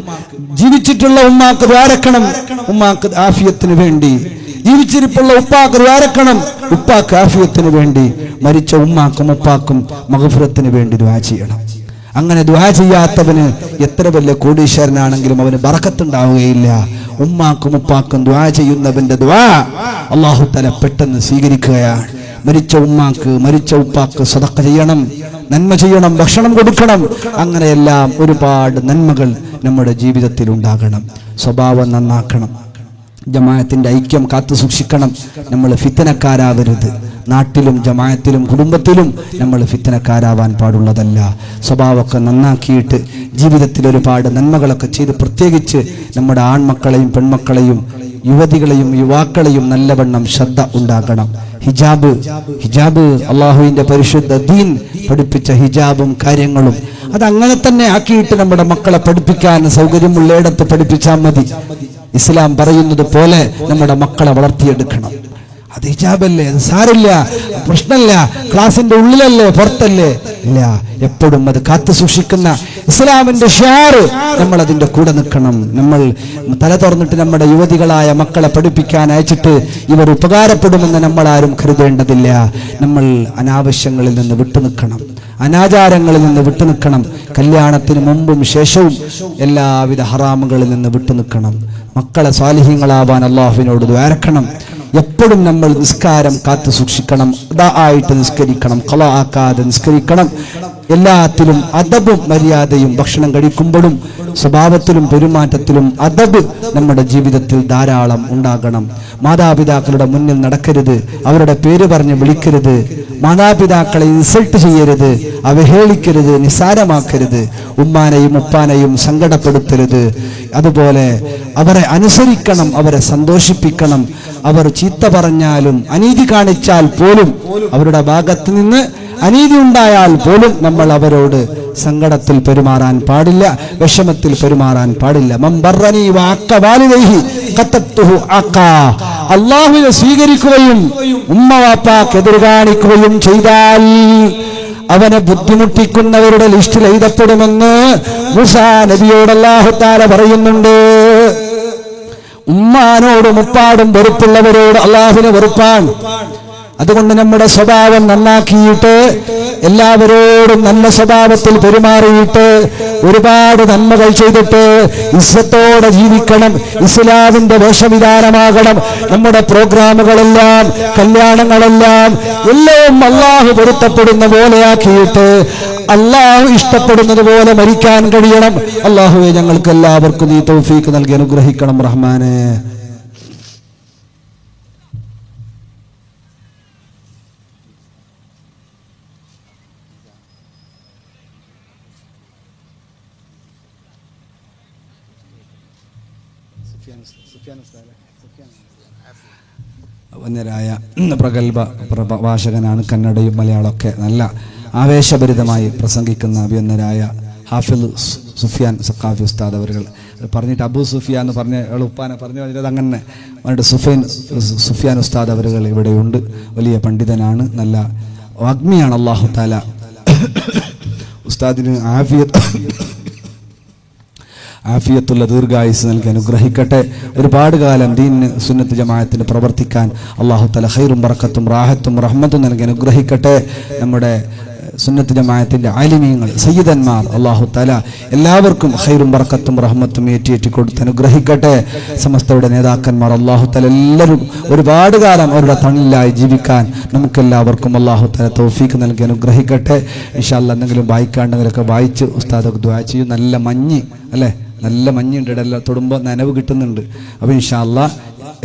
ജീവിച്ചിട്ടുള്ള ഉമ്മാക്ക് ദ്വാരക്കണം, ഉമ്മാക്ക് ആഫിയത്തിന് വേണ്ടി. ജീവിച്ചിരിപ്പുള്ള ഉപ്പാക്ക് ദ്വാരക്കണം, ഉപ്പാക്ക് ആഫിയത്തിന് വേണ്ടി. മരിച്ച ഉമ്മാക്കും ഉപ്പാക്കും മഗ്ഫിറത്തിന് വേണ്ടി ദുആ ചെയ്യണം. അങ്ങനെ ദുആ ചെയ്യാത്തവന് എത്ര വലിയ കോടീശ്വരനാണെങ്കിലും അവന് ബറക്കത്തുണ്ടാവുകയില്ല. ഉമ്മാക്കും ഉപ്പാക്കും ദുആ ചെയ്യുന്നവന്റെ ദുആ അല്ലാഹു തആല പെട്ടെന്ന് സ്വീകരിക്കുകയാണ്. മരിച്ച ഉമ്മാക്ക് മരിച്ച ഉപ്പാക്ക് സദഖ ചെയ്യണം, നന്മ ചെയ്യണം, ഭക്ഷണം കൊടുക്കണം. അങ്ങനെയെല്ലാം ഒരുപാട് നന്മകൾ നമ്മുടെ ജീവിതത്തിൽ ഉണ്ടാകണം. സ്വഭാവം നന്നാക്കണം. ജമാഅത്തിന്റെ ഐക്യം കാത്തു സൂക്ഷിക്കണം. നമ്മൾ ഫിത്തനക്കാരാവരുത്. നാട്ടിലും ജമാഅത്തിലും കുടുംബത്തിലും നമ്മൾ ഫിത്തനക്കാരാവാൻ പാടുള്ളതല്ല. സ്വഭാവമൊക്കെ നന്നാക്കിയിട്ട് ജീവിതത്തിൽ ഒരുപാട് നന്മകളൊക്കെ ചെയ്ത്, പ്രത്യേകിച്ച് നമ്മുടെ ആൺമക്കളെയും പെൺമക്കളെയും യുവതികളെയും യുവാക്കളെയും നല്ലവണ്ണം ശ്രദ്ധ ഉണ്ടാകണം. ഹിജാബ് അള്ളാഹുവിന്റെ പരിശുദ്ധ ദീൻ പഠിപ്പിച്ച ഹിജാബും കാര്യങ്ങളും അതങ്ങനെ തന്നെ ആക്കിയിട്ട് നമ്മുടെ മക്കളെ പഠിപ്പിക്കാൻ സൗകര്യമുള്ളയിടത്ത് പഠിപ്പിച്ചാൽ മതി. ഇസ്ലാം പറയുന്നത് പോലെ നമ്മുടെ മക്കളെ വളർത്തിയെടുക്കണം. അത് ഹിജാബല്ലേ, അത് സാരില്ല, പ്രശ്നമില്ല, ക്ലാസിന്റെ ഉള്ളിലല്ലേ പുറത്തല്ലേ, ഇല്ല, എപ്പോഴും അത് കാത്തു സൂക്ഷിക്കുന്ന ഇസ്ലാമിന്റെ ഷിയാറ് നമ്മൾ അതിന്റെ കൂടെ നിൽക്കണം. നമ്മൾ തല തുറന്നിട്ട് നമ്മുടെ യുവതികളായ മക്കളെ പഠിപ്പിക്കാൻ അയച്ചിട്ട് ഇവർ ഉപകാരപ്പെടുമെന്ന് നമ്മൾ ആരും കരുതേണ്ടതില്ല. നമ്മൾ അനാവശ്യങ്ങളിൽ നിന്ന് വിട്ടുനിൽക്കണം, അനാചാരങ്ങളിൽ നിന്ന് വിട്ടുനിൽക്കണം. കല്യാണത്തിന് മുമ്പും ശേഷവും എല്ലാവിധ ഹറാമുകളിൽ നിന്ന് വിട്ടുനിൽക്കണം. മക്കളെ സ്വാലിഹീങ്ങളാവാൻ അള്ളാഹുവിനോട് ദ്വാരക്കണം. എപ്പോഴും നമ്മൾ നിസ്കാരം കാത്തു സൂക്ഷിക്കണം. ആയിട്ട് നിസ്കരിക്കണം, ഖളാ ആക്കാതെ നിസ്കരിക്കണം. എല്ലാത്തിലും അദബും മര്യാദയും, ഭക്ഷണം കഴിക്കുമ്പോഴും സ്വഭാവത്തിലും പെരുമാറ്റത്തിലും അദബ് നമ്മുടെ ജീവിതത്തിൽ ധാരാളം ഉണ്ടാകണം. മാതാപിതാക്കളുടെ മുന്നിൽ നടക്കരുത്, അവരുടെ പേര് പറഞ്ഞ് വിളിക്കരുത്, മാതാപിതാക്കളെ ഇൻസൾട്ട് ചെയ്യരുത്, അവഹേളിക്കരുത്, നിസാരമാക്കരുത്, ഉമ്മാനെയും ഉപ്പാനെയും സങ്കടപ്പെടുത്തരുത്. അതുപോലെ അവരെ അനുസരിക്കണം, അവരെ സന്തോഷിപ്പിക്കണം. അവർ ചീത്ത പറഞ്ഞാലും അനീതി കാണിച്ചാൽ പോലും, അവരുടെ ഭാഗത്ത് നിന്ന് അനീതി ഉണ്ടായാൽ പോലും നമ്മൾ അവരോട് സങ്കടത്തിൽ പെരുമാറാൻ പാടില്ല, വിഷമത്തിൽ പെരുമാറാൻ പാടില്ല. അല്ലാഹുവിനെ സ്വീകരിക്കുകയും ഉമ്മ വാപ്പാക്ക് എതിര് കാണിക്കുകയും ചെയ്താൽ അവനെ ബുദ്ധിമുട്ടിക്കുന്നവരുടെ ലിസ്റ്റിൽ എഴുതപ്പെടുമെന്ന് മൂസാ നബിയോട് അല്ലാഹു തആല പറയുന്നുണ്ട്. ഉമ്മാനോടും ഉപ്പാടും വെറുപ്പുള്ളവരോട് അല്ലാഹുവിനെ വെറുപ്പാണ്. അതുകൊണ്ട് നമ്മുടെ സ്വഭാവം നന്നാക്കിയിട്ട് എല്ലാവരോടും നല്ല സ്വഭാവത്തിൽ പെരുമാറിയിട്ട് ഒരുപാട് നന്മകൾ ചെയ്തിട്ട് ഇസ്സത്തോടെ ജീവിക്കണം. ഇസ്ലാമിന്റെ വേഷവിധാനമാകണം നമ്മുടെ പ്രോഗ്രാമുകളെല്ലാം, കല്യാണങ്ങളെല്ലാം എല്ലാം അല്ലാഹു പൊരുത്തപ്പെടുന്ന പോലെയാക്കിയിട്ട് അല്ലാഹു ഇഷ്ടപ്പെടുന്നത് പോലെ മരിക്കാൻ കഴിയണം. അല്ലാഹുവേ, ഞങ്ങൾക്ക് എല്ലാവർക്കും നീ തൗഫീഖ് നൽകി അനുഗ്രഹിക്കണം റഹ്മാനെ. വന്യരായ പ്രഗത്ഭ പ്രഭാഷകനാണ്. കന്നഡയും മലയാളമൊക്കെ നല്ല ആവേശഭരിതമായി പ്രസംഗിക്കുന്ന അഭിനന്ദനായ ഹാഫിദ് സുഫിയാൻ സഖാഫി ഉസ്താദ് അവർ പറഞ്ഞിട്ട് അബൂ സുഫിയാൻ എന്ന് പറഞ്ഞ ഉപ്പാനെ പറഞ്ഞു പറഞ്ഞത് അങ്ങനെ അവരുടെ സുഫിയാൻ ഉസ്താദ് അവർ ഇവിടെയുണ്ട്. വലിയ പണ്ഡിതനാണ്, നല്ല വാഗ്മിയാണ്. അല്ലാഹു തആല ഉസ്താദിന് ആഫിയത്തുള്ള ദീർഘായുസ് നൽകി അനുഗ്രഹിക്കട്ടെ. ഒരുപാട് കാലം ദീനിന് സുന്നത്ത് ജമാഅത്തിന് പ്രവർത്തിക്കാൻ അല്ലാഹു തആല ഖൈറും ബറക്കത്തും റാഹത്തും റഹ്മത്തും നൽകി അനുഗ്രഹിക്കട്ടെ. നമ്മുടെ സുന്നത്ത് ജമാഅത്തിന്റെ ആലിമീങ്ങൾ, സയ്യിദന്മാർ അല്ലാഹു തആല എല്ലാവർക്കും ഖൈറും ബറക്കത്തും റഹ്മത്തും ഏറ്റി കൊടുത്ത് അനുഗ്രഹിക്കട്ടെ. സമസ്തയുടെ നേതാക്കന്മാർ അല്ലാഹു തആല എല്ലാവരും ഒരുപാട് കാലം അവരുടെ തണലിലായി ജീവിക്കാൻ നമുക്കെല്ലാവർക്കും അല്ലാഹു തആല തൗഫീഖ് നൽകി അനുഗ്രഹിക്കട്ടെ. ഇൻഷാ അല്ലാഹ് എന്തെങ്കിലും വായിക്കാണ്ടെങ്കിലൊക്കെ വായിച്ച് ഉസ്താദൊക്കെ ദുആ ചെയ്യും. നല്ല മഞ്ഞ് അല്ലേ, നല്ല മഞ്ഞുണ്ട്, ഇടെല്ലാം തൊടുമ്പോൾ നനവ് കിട്ടുന്നുണ്ട്. അപ്പോൾ ഇൻഷാ അല്ലാഹ്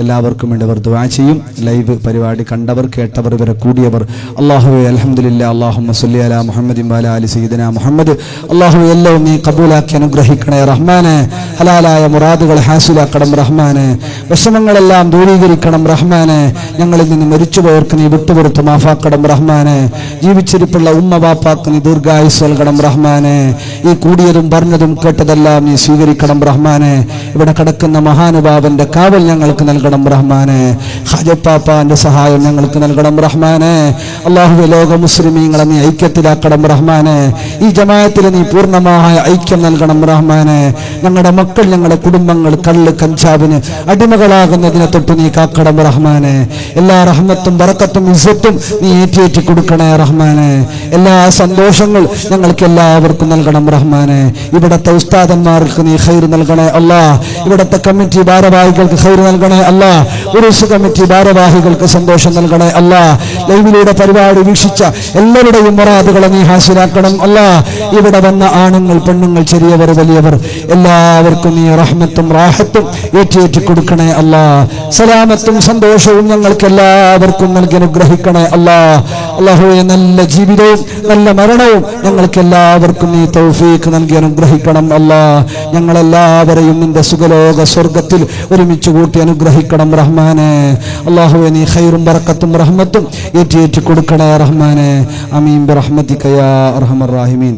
എല്ലാവർക്കും വേണ്ടി അവർ ദുആ ചെയ്യും. ലൈവ് പരിപാടി കണ്ടവർ, കേട്ടവർ, ഇവരെ കൂടിയവർ അല്ലാഹുവേ അൽഹംദുലില്ലാ അല്ലാഹുമ്മ സ്വല്ലി അലാ മുഹമ്മദിൻ വഅലാ ആലി സയ്യിദിനാ മുഹമ്മദ്. അല്ലാഹുവേ എല്ലാം നീ കബൂലാക്കി അനുഗ്രഹിക്കണേ റഹ്മാനെ. ഹലാലായ മുറാദുകൾ ഹാസിലാക്കണം റഹ്മാനെ. വിഷമങ്ങളെല്ലാം ദൂരീകരിക്കണം റഹ്മാനെ. ഞങ്ങളിൽ നിന്ന് മരിച്ചുപോയവർക്ക് നീ വിട്ടുപുറത്ത് മാഫാക്കണം റഹ്മാനെ. ജീവിച്ചിരിപ്പുള്ള ഉമ്മ വാപ്പാക്ക് നീ ദീർഘായുസ് നൽകണം റഹ്മാനെ. ഈ കൂടിയതും പറഞ്ഞതും കേട്ടതെല്ലാം നീ സ്വീകരിക്കണം റഹ്മാനെ. ഇവിടെ കിടക്കുന്ന മഹാനുഭാവന്റെ കാവൽ ഞങ്ങൾക്ക് നൽകണം റഹ്മാനെ. ഖാജപ്പാപ്പാന്റെ സഹായം ഞങ്ങൾക്ക് നൽകണം റഹ്മാനെ. അല്ലാഹുവേ, ലോക മുസ്ലിമീങ്ങളെ നീ ഐക്യത്തിലാക്കണം റഹ്മാനെ. ഈ ജമാഅത്തിൽ നീ പൂർണ്ണമായ ഐക്യം നൽകണം റഹ്മാനെ. ഞങ്ങളുടെ മക്കൾ, ഞങ്ങളുടെ കുടുംബങ്ങൾ കള്ള് കഞ്ചാവിന് അടിമകളാകുന്നതിനെ തൊട്ട് നീ കാക്കണം റഹ്മാനെ. എല്ലാ റഹ്മത്തും ബറക്കത്തും ഇസ്സത്തും നീ ഏറ്റി കൊടുക്കണേ റഹ്മാനെ. എല്ലാ സന്തോഷങ്ങൾ ഞങ്ങൾക്ക് എല്ലാവർക്കും നൽകണം റഹ്മാനെ. ഇവിടത്തെ ഉസ്താദന്മാർക്ക് നീ ഖൈർ നൽകണേ അല്ലാഹ്. ഇവിടത്തെ കമ്മിറ്റി ഭാരവാഹികൾക്ക് ഖൈർ നൽകണേ അല്ലാഹ്. ഉറൂസ് കമ്മിറ്റി ഭാരവാഹികൾക്ക് സന്തോഷം നൽകണേ അല്ലാഹ്. ലൈവിലൂടെ പരിപാടി വീക്ഷിച്ച എല്ലാവരുടെയും മുറാദുകളെ നീ ഹാസിലാക്കണം അല്ലാഹ്. ഇവിടെ വന്ന ആണുങ്ങൾ, പെണ്ണുങ്ങൾ, ചെറിയവർ, വലിയവർ എല്ലാവർക്കും നീ റഹ്മത്തും റാഹത്തും ഏറ്റി കൊടുക്കണേ അല്ലാഹ്. സലാമത്തും സന്തോഷവും ഞങ്ങൾക്ക് എല്ലാവർക്കും നൽകി അനുഗ്രഹിക്കണേ അല്ലാഹ്. അല്ലാഹുവേ, നല്ല ജീവിതവും നല്ല മരണവും ഞങ്ങൾക്ക് എല്ലാവർക്കും നീ തൗഫീഖ് നൽകി അനുഗ്രഹിക്കണം അല്ലാഹ്. ഞങ്ങളെല്ലാവരെയും നിന്റെ സുഖലോക സ്വർഗത്തിൽ ഒരുമിച്ച് കൂട്ടി അനുഗ്രഹിക്കണം റഹ്മാനെ. അല്ലാഹുവേ, നീ ഖൈറും ബറക്കത്തും റഹ്മത്തും ഏറ്റി കൊടുക്കണേ റഹ്മാനെ. ആമീൻ ബിറഹ്മതിക യാ അർഹമർ റഹീമീൻ.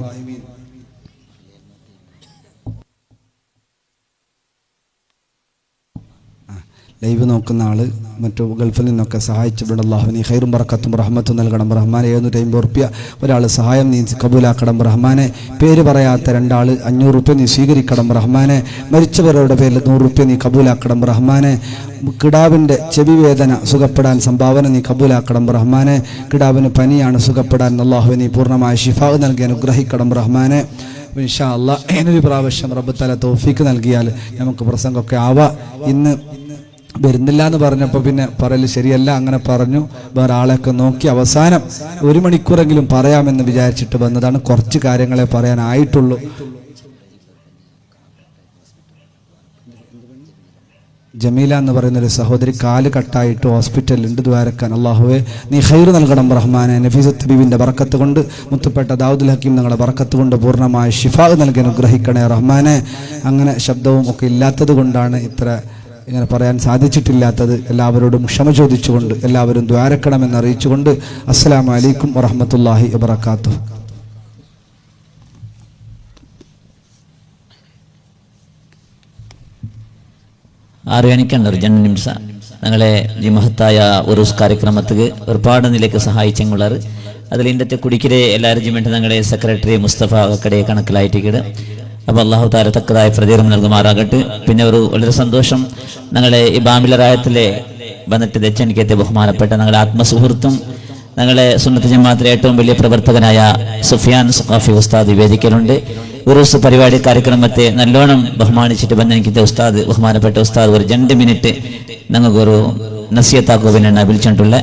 ലൈവ് നോക്കുന്ന ആള് മറ്റു ഗൾഫിൽ നിന്നൊക്കെ സഹായിച്ചിട്ടുണ്ട്. അല്ലാഹു നീ ഖൈറും ബറക്കത്തും റഹ്മത്തും നൽകണം റഹ്മാനെ. 750 റുപ്യ ഒരാൾ സഹായം നീ കബൂലാക്കണം റഹ്മാനെ. പേര് പറയാത്ത 2 ആൾ 500 റുപ്യ നീ സ്വീകരിക്കണം റഹ്മാനെ. മരിച്ചവരുടെ പേരിൽ 100 റുപ്യ നീ കബൂലാക്കണം റഹ്മാനെ. കിടാവിൻ്റെ ചെവി വേദന സുഖപ്പെടാൻ സംഭാവന നീ കബൂലാക്കണം റഹ്മാനെ. കിടാവിന് പനിയാണ്, സുഖപ്പെടാൻ അല്ലാഹുവേ നീ പൂർണ്ണമായ ശിഫാ നൽകി അനുഗ്രഹിക്കണം റഹ്മാനെ. ഇൻഷാ അല്ലാഹ് ഇനൊരു പ്രാവശ്യം റബ്ബ് തആല തൗഫീഖ് നൽകിയാൽ നമുക്ക് പ്രസംഗമൊക്കെ ആവാം. ഇന്ന് വരുന്നില്ല എന്ന് പറഞ്ഞപ്പോൾ പിന്നെ പറയൽ ശരിയല്ല, അങ്ങനെ പറഞ്ഞു. വേറെ ആളെയൊക്കെ നോക്കി അവസാനം 1 മണിക്കൂറെങ്കിലും പറയാമെന്ന് വിചാരിച്ചിട്ട് വന്നതാണ്. കുറച്ച് കാര്യങ്ങളെ പറയാനായിട്ടുള്ളൂ. ജമീല എന്ന് പറയുന്നൊരു സഹോദരി കാല് കട്ടായിട്ട് ഹോസ്പിറ്റലിലുണ്ട്. ദ്വാരക്കാൻ അള്ളാഹുവെ നീ ഖൈർ നൽകണം റഹ്മാനെ. നഫീസത്ത് ബീവിൻ്റെ ബറക്കത്ത് കൊണ്ട്, മുത്തുപ്പെട്ട ദാവൂദുൽ ഹക്കീം നിങ്ങളുടെ ബറക്കത്ത് കൊണ്ട് പൂർണ്ണമായ ഷിഫാ നൽകി അനുഗ്രഹിക്കണേ റഹ്മാനെ. അങ്ങനെ ശബ്ദവും ഒക്കെ ഇല്ലാത്തത് കൊണ്ടാണ് ഇങ്ങനെ പറയാൻ സാധിച്ചിട്ടില്ലാത്തത്. എല്ലാവരോടും ക്ഷമ ചോദിച്ചുകൊണ്ട് എല്ലാവരും ദ്വാരക്കണമെന്ന് അറിയിച്ചുകൊണ്ട് അസ്സലാമു അലൈക്കും വറഹ്മത്തുള്ളാഹി വബറകാതുഹു. അറിയാനിക്കാണ് ഒരു ജന്മനിമിഷ ഞങ്ങളെ ഈ മഹത്തായ ഉറൂസ് കാര്യക്രമത്തിക്ക് ഒരുപാട് നിലയ്ക്ക് സഹായിച്ചെങ്കുള്ളാറ്. അതിൽ ഇന്നത്തെ കുടിക്കരെ എല്ലാ അറേഞ്ച്മെന്റ് ഞങ്ങളുടെ സെക്രട്ടറി മുസ്തഫ കടയെ കണക്കിലായിട്ടിക്കട്. അപ്പോൾ അള്ളാഹു താല തക്കതായ പ്രതികരണം നൽകുമാറാകട്ടെ. പിന്നെ ഒരു വളരെ സന്തോഷം, ഞങ്ങളെ ഈ ബാമിലറായത്തിലെ വന്നിട്ട് ദച്ചനിക്കത്തെ ബഹുമാനപ്പെട്ട ഞങ്ങളുടെ ആത്മസുഹൃത്തും ഞങ്ങളെ സുന്നത്ത് ജമാഅത്തിലെ ഏറ്റവും വലിയ പ്രവർത്തകനായ സുഫിയാൻ സുഖാഫി ഉസ്താദ് വേദിക്കലുണ്ട്. ഉറൂസ് പരിപാടി കാര്യക്രമത്തെ നല്ലോണം ബഹുമാനിച്ചിട്ട് ബന്ധനിക്കത്തെ ഉസ്താദ്, ബഹുമാനപ്പെട്ട ഉസ്താദ് ഒരു 2 മിനിറ്റ് ഞങ്ങൾക്കൊരു നസിയത്താക്കുവിനാണ് വിളിച്ചിട്ടുള്ള.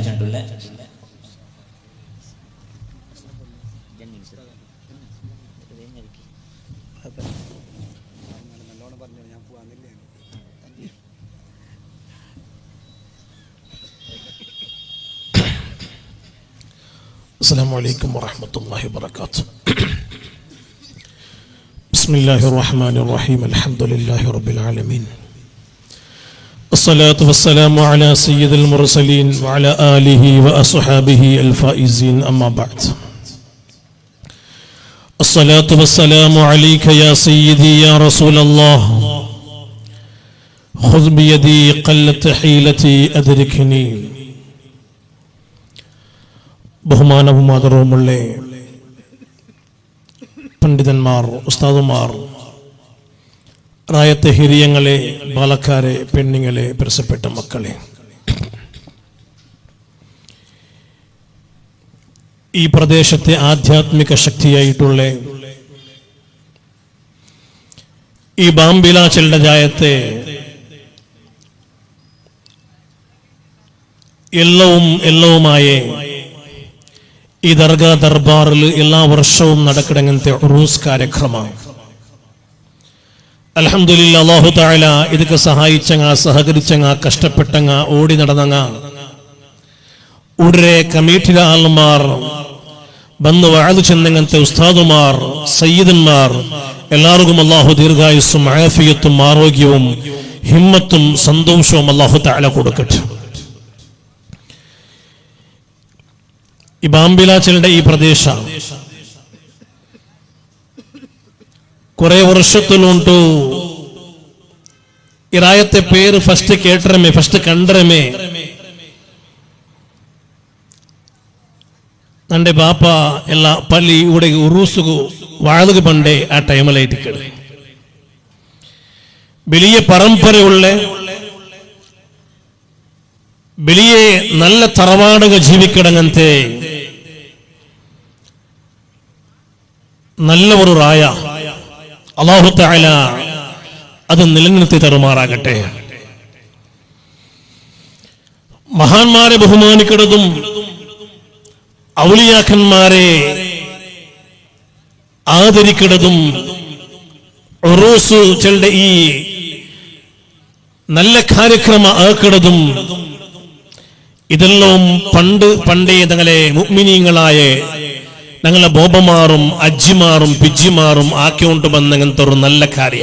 السلام عليكم ورحمة الله وبركاته. بسم الله الرحمن الرحيم. الحمد لله رب العالمين. الصلاة والسلام على سيد المرسلين وعلى آله وأصحابه الفائزين. أما بعد. الصلاة والسلام عليك يا سيدي يا رسول الله. خذ بيدي قلت حيلتي أدركني. ബഹുമാനവും ആദരവുമുള്ള പണ്ഡിതന്മാർ, ഉസ്താദുമാർ, റായത്തെ ഹിരിയങ്ങളെ, ബാലക്കാരെ, പെണ്ണുങ്ങളെ, പ്രസപ്പെട്ട മക്കളെ, ഈ പ്രദേശത്തെ ആധ്യാത്മിക ശക്തിയായിട്ടുള്ള ഈ ബാംബിലാച്ചലിന്റെ ജായത്തെ എല്ലാവുമായ ഈ ദർഗാ ദർബാറിൽ എല്ലാ വർഷവും നടക്കണങ്ങനത്തെ ഉറൂസ് കാര്യക്രമം. അൽഹംദുലില്ലാ, അല്ലാഹു തആല ഇതൊക്കെ സഹായിച്ചങ്ങ, സഹകരിച്ചങ്ങ, കഷ്ടപ്പെട്ടങ്ങ, ഓടി നടന്നങ്ങ ഉടരെ കമ്മിറ്റിയിലെ ആൾമാർ വന്ന് വഅദ് ചെന്നങ്ങനത്തെ ഉസ്താദുമാർ, സയ്യിദന്മാർ എല്ലാവർക്കും അല്ലാഹു ദീർഘായുസ്സും ആഫിയത്തും ആരോഗ്യവും ഹിമ്മത്തും സന്തോഷവും അല്ലാഹു തആല കൊടുക്കട്ടെ. ഈ ബാംബിലാച്ചലിന്റെ ഈ പ്രദേശ കുറെ വർഷത്തിലുണ്ട് ഇറായത്തെ പേര് ഫസ്റ്റ് കേട്ടറമേ, ഫസ്റ്റ് കണ്ടറമേ. നന്റെ ബാപ്പ എല്ലാ പള്ളി ഇവിടെ ഉറൂസുകു വാഴക പണ്ടേ ആ ടൈമിലായിട്ട് വലിയ പരമ്പരയുള്ള വലിയ നല്ല തറവാടുക ജീവിക്കിടങ്ങനത്തെ നല്ല ഒരു റായ അല്ലാഹു തആല അത് നിലനിർത്തി തരുമാറാകട്ടെ. മഹാന്മാരെ ബഹുമാനിക്കുന്നതും ഔലിയാക്കന്മാരെ ആദരിക്കുന്നതും ഉറൂസ് ചെല്ലുടെ ഈ നല്ല കാര്യക്രമ ആക്കുന്നതും ഇതെല്ലാം പണ്ടേ ഞങ്ങളെ മുഅ്മിനീങ്ങളായ ഞങ്ങളെ ബോബമാറും അജ്ജിമാറും പിജ്ജിമാറും ആക്കിക്കൊണ്ട് വന്നങ്ങനത്തെ ഒരു നല്ല കാര്യ.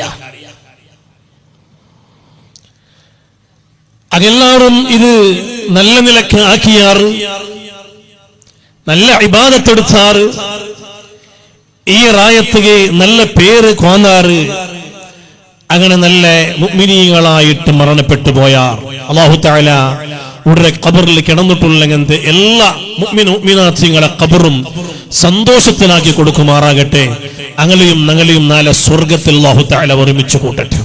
അതെല്ലാവരും ഇത് നല്ല നിലക്ക് ആക്കിയാറ്, നല്ല ഇബാദത്തെടുത്താറ്, ഈ റായത്തുക നല്ല പേര് കോന്നാറ്, അങ്ങനെ നല്ല മുഅ്മിനീങ്ങളായിട്ട് മരണപ്പെട്ടു പോയാർ അല്ലാഹു തആല ഉടനെ ഖബറിൽ കിടന്നിട്ടുള്ളങ്ങനത്തെ എല്ലാ മുഅ്മിനാത്തിങ്ങളെ ഖബറും സന്തോഷത്തിലാക്കി കൊടുക്കുമാറാകട്ടെ. അങ്ങനെയും ഞങ്ങളെയും നാളെ സ്വർഗത്തിൽ അല്ലാഹു തആല ഒരുമിച്ച് കൂട്ടട്ടെ.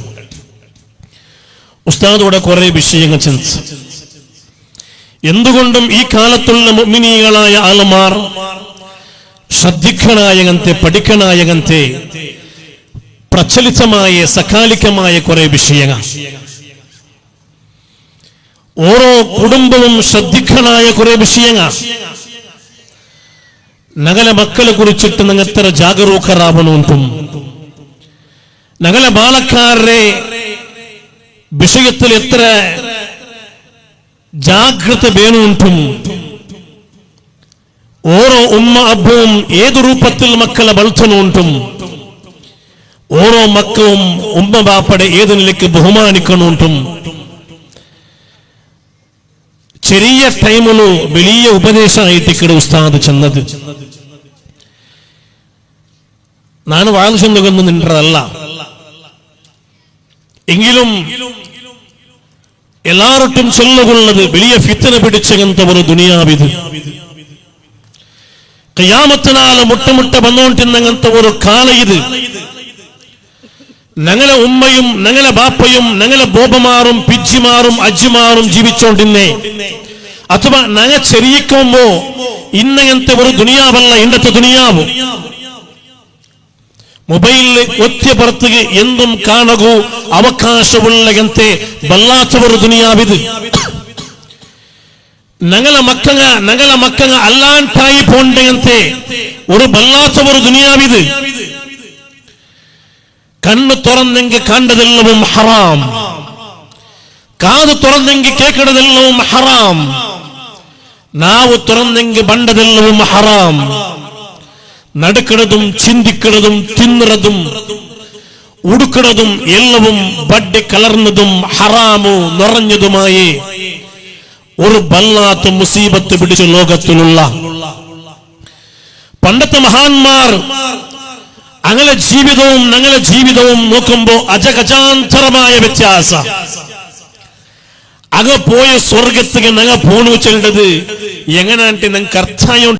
ഉസ്താദോടെ കുറെ വിഷയങ്ങൾ ചിന്തിച്ചു. എന്തുകൊണ്ടും ഈ കാലത്തുള്ള മുഅ്മിനീങ്ങളായ ആൾമാർ ശ്രദ്ധിക്കണായകത്തെ, പഠിക്കണായകത്തെ പ്രചലിതമായ സകാലികമായ കുറെ വിഷയങ്ങൾ. ഓരോ കുടുംബവും ശ്രദ്ധിക്കണായ കുറെ വിഷയങ്ങൾ. ഞങ്ങളെ മക്കളെ കുറിച്ചിട്ട് നിങ്ങൾ എത്ര ജാഗരൂകരാവണുണ്ടും, ഞങ്ങളെ ബാലക്കാരുടെ വിഷയത്തിൽ എത്ര ജാഗ്രത വേണുണ്ടും. ഓരോ ഉമ്മ അബ്ബവും ഏതു രൂപത്തിൽ മക്കളെ വളർത്തണുണ്ടും. ഓരോ മക്കളും ഉമ്മ ബാപ്പടെ ഏത് നിലയ്ക്ക് ബഹുമാനിക്കണുണ്ടും. ചെറിയ ടൈമിലു വലിയ ഉപദേശമായിട്ട് ഇവിടെ ഉസ്താദ് ചെന്നത്. നാണ് വാഴ് ചെന്നുകൊന്ന് നിன்றതല്ല. എങ്കിലും എല്ലാവർക്കും ചൊല്ലുകൊള്ളത് വലിയ ഫിത്തന പിടിച്ചങ്ങനത്തെ ഒരു ദുനിയാവിത്. ഖിയാമത്തിനാല് മുട്ടമുട്ട വന്നുകൊണ്ടിരുന്നങ്ങനത്തെ ഒരു കാല ഇത്. ഞങ്ങളെ ഉമ്മയും ഞങ്ങളെ ബാപ്പയും ഞങ്ങളെ ബോബമാറും പിജ്ജിമാറും അജ്ജിമാറും ജീവിച്ചോണ്ടിരുന്നേ. അഥവാ ഞങ്ങൾ ചെറിയിക്കുമ്പോ ഇന്നങ്ങനത്തെ ഒരു ദുനിയാവല്ല ഇന്നത്തെ ദുനിയാവ്. മൊബൈലിൽ ഒറ്റപ്പുറത്തുക എന്തും കാണകൂ അവകാശമുള്ളകത്തെ വല്ലാത്ത ഒരു ദുനിയാവിത്. ഞങ്ങളെ മക്കങ്ങ അല്ലാണ്ടായി പോണ്ടങ്ങത്തെ ഒരു വല്ലാത്ത ഒരു ദുനിയാവിത്. കണ്ണ് തുറന്നെങ്കിൽ കണ്ടതെല്ലവും ഹറാം, കാത് തുറന്നെങ്കിൽ കേൾക്കണതെല്ലവും ഹറാം, നാവ് തുറന്നെങ്കിൽ ബണ്ടതെല്ലവും ഹറാം. നടക്കുന്നതും ചിന്തിക്കുന്നതും തിന്നുന്നതും ഉടുക്കുന്നതും എല്ലവും ബഡ്ഡി കലർന്നതും ഹറാമു നിറഞ്ഞതുമായി ഒരു വല്ലാത്ത മുസീബത്ത് പിടിച്ച ലോകത്തിലുള്ള പണ്ടത്തെ മഹാന്മാർ ഞങ്ങളെ ജീവിതവും നോക്കുമ്പോ അജഗജാന്തരമായ വ്യത്യാസ. അക പോയ സ്വർഗത്തിന് ഞങ്ങൾ പോണു ചെല്ലത് എങ്ങനെ ഞങ്ങൾക്ക് അർത്ഥായോ